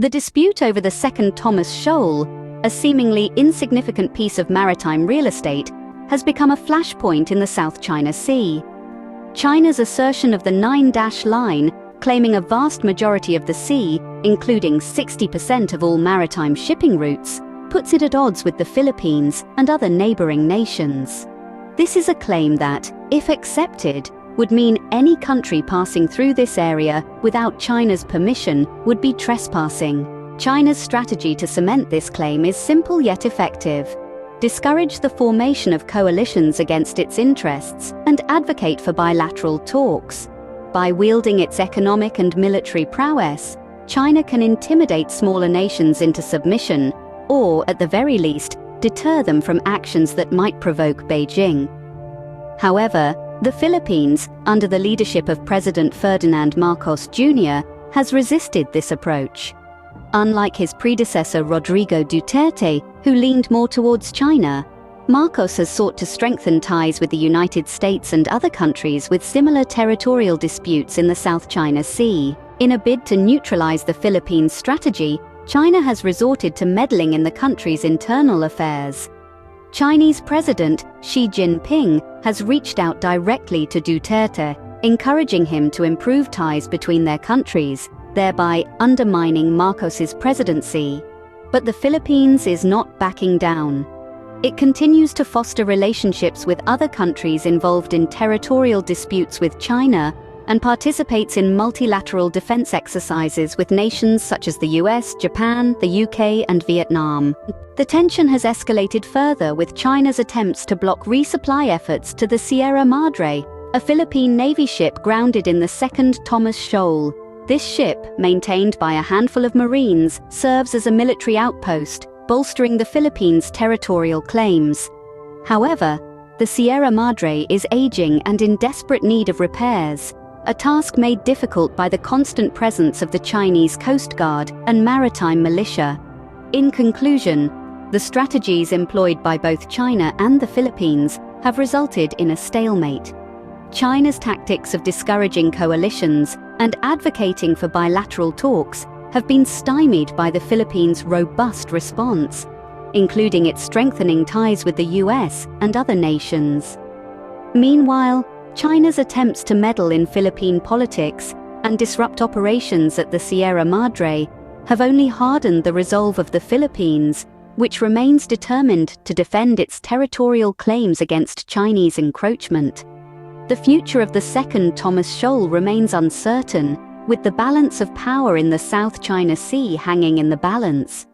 The dispute over the Second Thomas Shoal, a seemingly insignificant piece of maritime real estate, has become a flashpoint in the South China Sea. China's assertion of the 9-dash line, claiming a vast majority of the sea, including 60% of all maritime shipping routes, puts it at odds with the Philippines and other neighboring nations. This is a claim that, if accepted, would mean any country passing through this area without China's permission would be trespassing. China's strategy to cement this claim is simple yet effective. Discourage the formation of coalitions against its interests and advocate for bilateral talks. By wielding its economic and military prowess, China can intimidate smaller nations into submission, or, at the very least, deter them from actions that might provoke Beijing. However, the Philippines, under the leadership of President Ferdinand Marcos Jr., has resisted this approach. Unlike his predecessor Rodrigo Duterte, who leaned more towards China, Marcos has sought to strengthen ties with the United States and other countries with similar territorial disputes in the South China Sea. In a bid to neutralize the Philippines' strategy, China has resorted to meddling in the country's internal affairs. Chinese President Xi Jinping has reached out directly to Duterte, encouraging him to improve ties between their countries, thereby undermining Marcos's presidency. But the Philippines is not backing down. It continues to foster relationships with other countries involved in territorial disputes with China and participates in multilateral defense exercises with nations such as the US, Japan, the UK, and Vietnam. The tension has escalated further with China's attempts to block resupply efforts to the Sierra Madre, a Philippine Navy ship grounded in the Second Thomas Shoal. This ship, maintained by a handful of Marines, serves as a military outpost, bolstering the Philippines' territorial claims. However, the Sierra Madre is aging and in desperate need of repairs, a task made difficult by the constant presence of the Chinese Coast Guard and maritime militia. In conclusion, the strategies employed by both China and the Philippines have resulted in a stalemate. China's tactics of discouraging coalitions and advocating for bilateral talks have been stymied by the Philippines' robust response, including its strengthening ties with the US and other nations. Meanwhile, China's attempts to meddle in Philippine politics and disrupt operations at the Sierra Madre have only hardened the resolve of the Philippines, which remains determined to defend its territorial claims against Chinese encroachment. The future of the Second Thomas Shoal remains uncertain, with the balance of power in the South China Sea hanging in the balance.